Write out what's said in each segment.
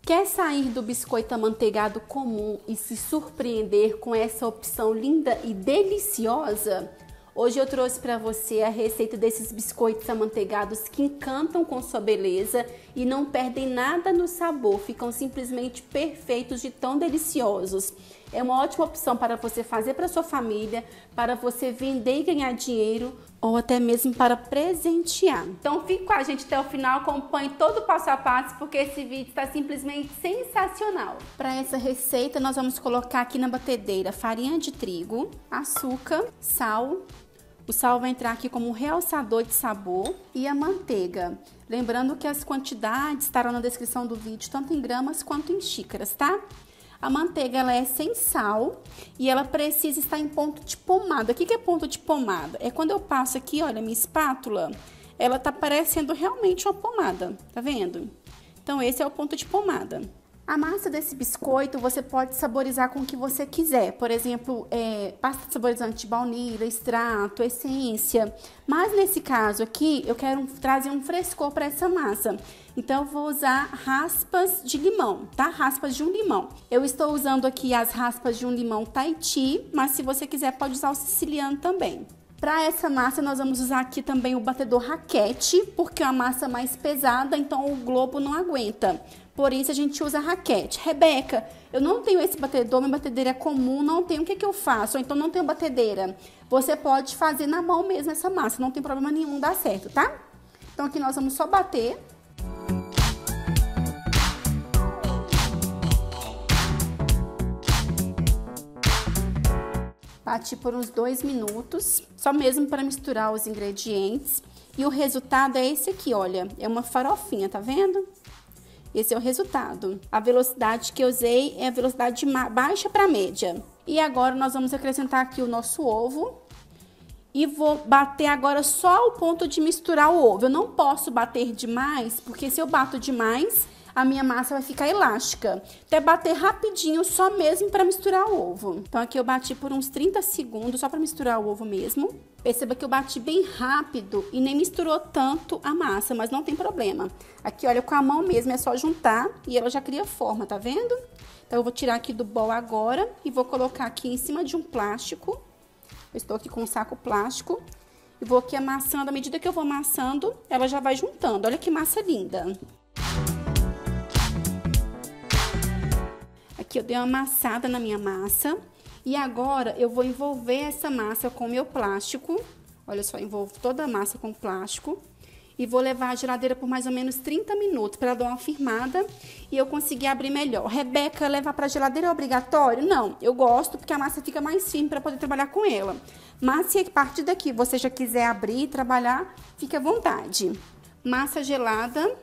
Quer sair do biscoito amanteigado comum e se surpreender com essa opção linda e deliciosa? Hoje eu trouxe para você a receita desses biscoitos amanteigados que encantam com sua beleza e não perdem nada no sabor, ficam simplesmente perfeitos de tão deliciosos. É uma ótima opção para você fazer para sua família, para você vender e ganhar dinheiro ou até mesmo para presentear. Então fique com a gente até o final, acompanhe todo o passo a passo porque esse vídeo está simplesmente sensacional. Para essa receita nós vamos colocar aqui na batedeira farinha de trigo, açúcar, sal. O sal vai entrar aqui como um realçador de sabor e a manteiga. Lembrando que as quantidades estarão na descrição do vídeo, tanto em gramas quanto em xícaras, tá? A manteiga ela é sem sal e ela precisa estar em ponto de pomada. O que é ponto de pomada? É quando eu passo aqui, olha, minha espátula, ela tá parecendo realmente uma pomada, tá vendo? Então esse é o ponto de pomada. A massa desse biscoito você pode saborizar com o que você quiser, por exemplo, pasta saborizante de baunilha, extrato, essência. Mas nesse caso aqui eu quero trazer um frescor para essa massa, então eu vou usar raspas de limão, tá? Raspas de um limão. Eu estou usando aqui as raspas de um limão Tahiti, mas se você quiser pode usar o siciliano também. Para essa massa nós vamos usar aqui também o batedor raquete, porque é uma massa mais pesada, então o globo não aguenta. Por isso a gente usa raquete. Rebeca, eu não tenho esse batedor, minha batedeira é comum, não tenho, o que eu faço? Ou então não tenho batedeira. Você pode fazer na mão mesmo essa massa, não tem problema nenhum, dá certo, tá? Então aqui nós vamos só bater. Bati por uns 2 minutos, só mesmo para misturar os ingredientes. E o resultado é esse aqui, olha, é uma farofinha, tá vendo? Esse é o resultado. A velocidade que eu usei é a velocidade de baixa para média. E agora nós vamos acrescentar aqui o nosso ovo. E vou bater agora só o ponto de misturar o ovo. Eu não posso bater demais, porque se eu bato demais, a minha massa vai ficar elástica. Até bater rapidinho, só mesmo para misturar o ovo. Então aqui eu bati por uns 30 segundos, só para misturar o ovo mesmo. Perceba que eu bati bem rápido e nem misturou tanto a massa, mas não tem problema. Aqui, olha, com a mão mesmo, é só juntar e ela já cria forma, tá vendo? Então eu vou tirar aqui do bol agora e vou colocar aqui em cima de um plástico. Eu estou aqui com um saco plástico e vou aqui amassando. À medida que eu vou amassando, ela já vai juntando. Olha que massa linda! Aqui eu dei uma amassada na minha massa e agora eu vou envolver essa massa com o meu plástico. Olha só, envolvo toda a massa com plástico e vou levar à geladeira por mais ou menos 30 minutos para dar uma firmada e eu conseguir abrir melhor. Rebeca, levar para a geladeira é obrigatório? Não, eu gosto porque a massa fica mais firme para poder trabalhar com ela. Mas se a partir daqui você já quiser abrir e trabalhar, fique à vontade. Massa gelada,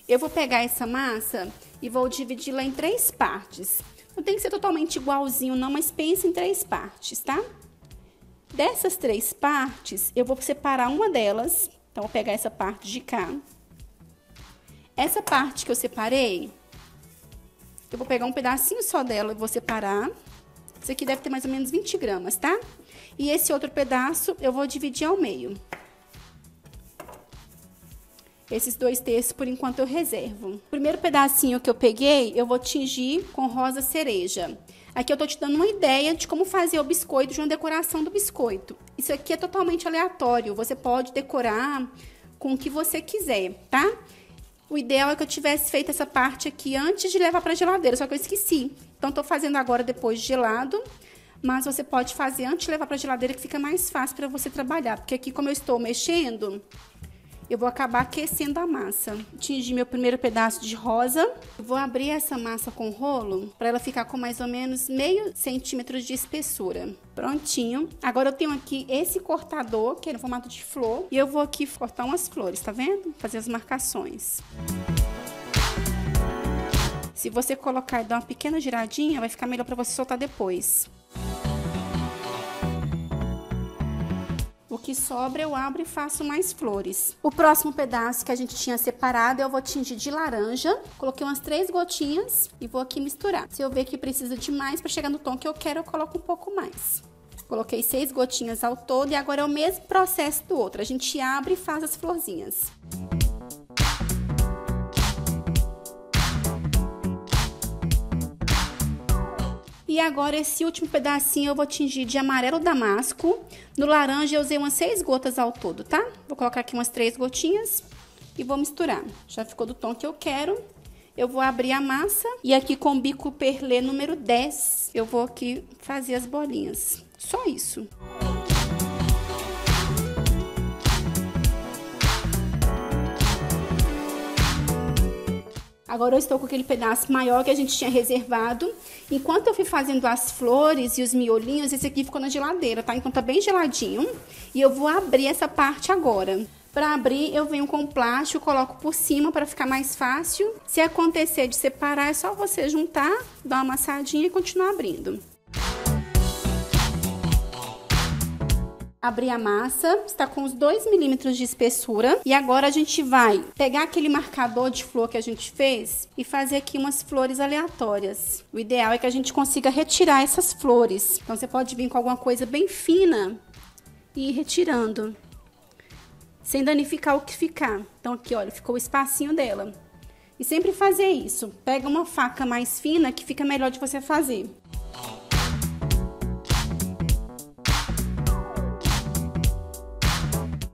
eu vou pegar essa massa e vou dividi-la em 3 partes. Não tem que ser totalmente igualzinho não, mas pense em 3 partes, tá? Dessas 3 partes, eu vou separar uma delas. Então, vou pegar essa parte de cá. Essa parte que eu separei, eu vou pegar um pedacinho só dela e vou separar. Isso aqui deve ter mais ou menos 20 gramas, tá? E esse outro pedaço, eu vou dividir ao meio. Esses 2/3, por enquanto, eu reservo. O primeiro pedacinho que eu peguei, eu vou tingir com rosa cereja. Aqui eu tô te dando uma ideia de como fazer o biscoito, de uma decoração do biscoito. Isso aqui é totalmente aleatório, você pode decorar com o que você quiser, tá? O ideal é que eu tivesse feito essa parte aqui antes de levar pra geladeira, só que eu esqueci. Então, tô fazendo agora depois de gelado, mas você pode fazer antes de levar pra geladeira, que fica mais fácil pra você trabalhar. Porque aqui, como eu estou mexendo, eu vou acabar aquecendo a massa. Tingi meu primeiro pedaço de rosa. Vou abrir essa massa com rolo para ela ficar com mais ou menos meio centímetro de espessura. Prontinho. Agora eu tenho aqui esse cortador, que é no formato de flor. E eu vou aqui cortar umas flores, tá vendo? Fazer as marcações. Se você colocar e dar uma pequena giradinha, vai ficar melhor para você soltar depois. O que sobra eu abro e faço mais flores. O próximo pedaço que a gente tinha separado eu vou tingir de laranja. Coloquei umas 3 gotinhas e vou aqui misturar. Se eu ver que precisa de mais para chegar no tom que eu quero, eu coloco um pouco mais. Coloquei 6 gotinhas ao todo e agora é o mesmo processo do outro. A gente abre e faz as florzinhas. E agora esse último pedacinho eu vou tingir de amarelo damasco. No laranja eu usei umas 6 gotas ao todo, tá? Vou colocar aqui umas 3 gotinhas e vou misturar. Já ficou do tom que eu quero. Eu vou abrir a massa e aqui com o bico perlê número 10, eu vou aqui fazer as bolinhas. Só isso. Agora eu estou com aquele pedaço maior que a gente tinha reservado. Enquanto eu fui fazendo as flores e os miolinhos, esse aqui ficou na geladeira, tá? Então tá bem geladinho. E eu vou abrir essa parte agora. Para abrir, eu venho com plástico, coloco por cima para ficar mais fácil. Se acontecer de separar, é só você juntar, dar uma amassadinha e continuar abrindo. Abri a massa, está com uns 2 milímetros de espessura. E agora a gente vai pegar aquele marcador de flor que a gente fez e fazer aqui umas flores aleatórias. O ideal é que a gente consiga retirar essas flores. Então você pode vir com alguma coisa bem fina e ir retirando, sem danificar o que ficar. Então aqui, olha, ficou o espacinho dela. E sempre fazer isso. Pega uma faca mais fina que fica melhor de você fazer.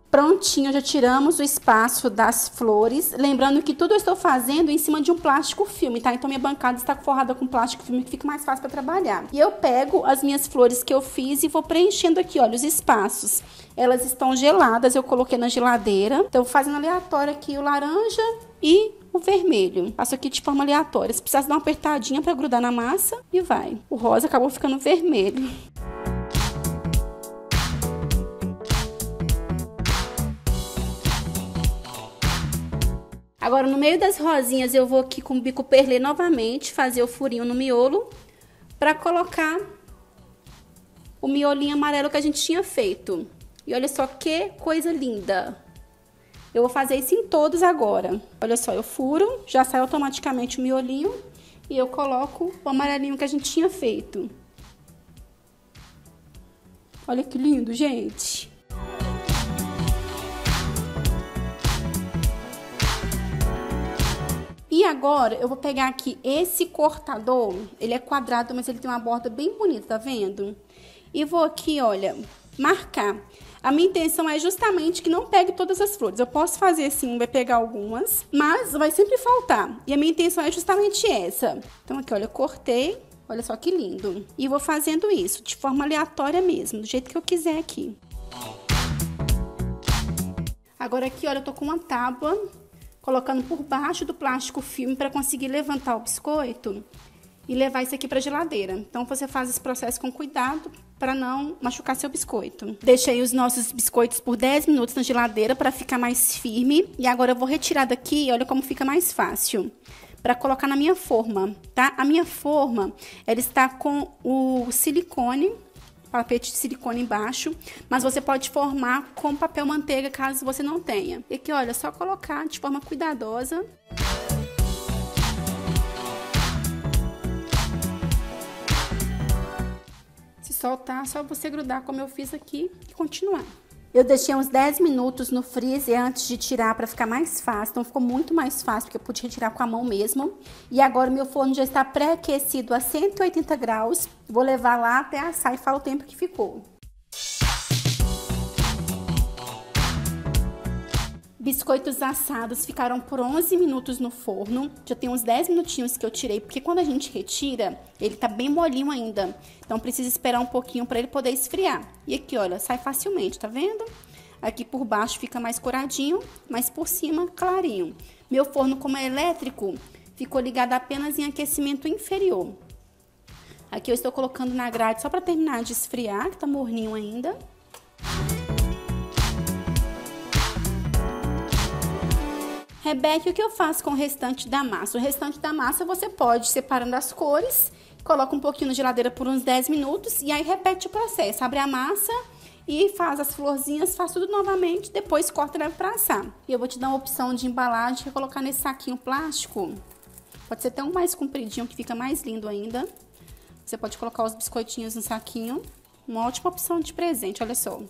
Prontinho, já tiramos o espaço das flores. Lembrando que tudo eu estou fazendo em cima de um plástico filme, tá? Então minha bancada está forrada com plástico filme, que fica mais fácil para trabalhar. E eu pego as minhas flores que eu fiz e vou preenchendo aqui, olha, os espaços. Elas estão geladas, eu coloquei na geladeira. Então fazendo aleatório aqui o laranja e o vermelho. Passo aqui de forma aleatória. Se precisar dar uma apertadinha para grudar na massa e vai. O rosa acabou ficando vermelho. Agora, no meio das rosinhas, eu vou aqui com o bico perlê novamente, fazer o furinho no miolo, para colocar o miolinho amarelo que a gente tinha feito. E olha só que coisa linda! Eu vou fazer isso em todos agora. Olha só, eu furo, já sai automaticamente o miolinho e eu coloco o amarelinho que a gente tinha feito. Olha que lindo, gente! E agora, eu vou pegar aqui esse cortador, ele é quadrado, mas ele tem uma borda bem bonita, tá vendo? E vou aqui, olha, marcar. A minha intenção é justamente que não pegue todas as flores. Eu posso fazer assim, vai pegar algumas, mas vai sempre faltar. E a minha intenção é justamente essa. Então aqui, olha, eu cortei, olha só que lindo. E vou fazendo isso de forma aleatória mesmo, do jeito que eu quiser aqui. Agora aqui, olha, eu tô com uma tábua, colocando por baixo do plástico filme para conseguir levantar o biscoito e levar isso aqui para a geladeira. Então você faz esse processo com cuidado para não machucar seu biscoito. Deixei os nossos biscoitos por 10 minutos na geladeira para ficar mais firme. E agora eu vou retirar daqui, olha como fica mais fácil, para colocar na minha forma, tá? A minha forma, ela está com o silicone, tapete de silicone embaixo, mas você pode formar com papel manteiga caso você não tenha. E aqui, olha, é só colocar de forma cuidadosa. Se soltar, só você grudar como eu fiz aqui e continuar. Eu deixei uns 10 minutos no freezer antes de tirar para ficar mais fácil. Então ficou muito mais fácil, porque eu pude retirar com a mão mesmo. E agora meu forno já está pré-aquecido a 180 graus. Vou levar lá até assar e falo o tempo que ficou. Biscoitos assados ficaram por 11 minutos no forno. Já tem uns 10 minutinhos que eu tirei, porque quando a gente retira, ele tá bem molinho ainda. Então precisa esperar um pouquinho para ele poder esfriar. E aqui, olha, sai facilmente, tá vendo? Aqui por baixo fica mais coradinho, mas por cima clarinho. Meu forno, como é elétrico, ficou ligado apenas em aquecimento inferior. Aqui eu estou colocando na grade só para terminar de esfriar, que tá morninho ainda. Rebeca, o que eu faço com o restante da massa? O restante da massa você pode separando as cores, coloca um pouquinho na geladeira por uns 10 minutos e aí repete o processo. Abre a massa e faz as florzinhas, faz tudo novamente, depois corta e leva para assar. E eu vou te dar uma opção de embalagem, que é colocar nesse saquinho plástico. Pode ser até um mais compridinho, que fica mais lindo ainda. Você pode colocar os biscoitinhos no saquinho. Uma ótima opção de presente, olha só.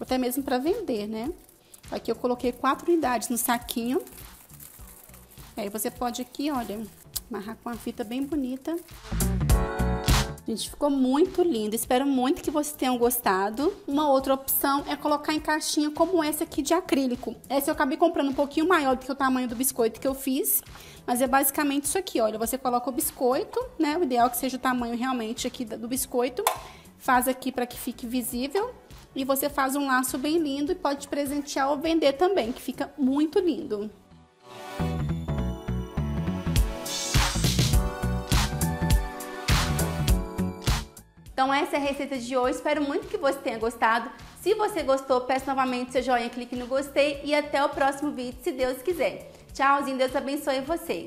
Até mesmo para vender, né? Aqui eu coloquei 4 unidades no saquinho. Aí você pode aqui, olha, amarrar com uma fita bem bonita. Gente, ficou muito lindo. Espero muito que vocês tenham gostado. Uma outra opção é colocar em caixinha como essa aqui de acrílico. Essa eu acabei comprando um pouquinho maior do que o tamanho do biscoito que eu fiz. Mas é basicamente isso aqui, olha. Você coloca o biscoito, né? O ideal é que seja o tamanho realmente aqui do biscoito. Faz aqui para que fique visível. E você faz um laço bem lindo e pode presentear ou vender também, que fica muito lindo. Então essa é a receita de hoje, espero muito que você tenha gostado. Se você gostou, peço novamente seu joinha, clique no gostei e até o próximo vídeo, se Deus quiser. Tchauzinho, Deus abençoe você.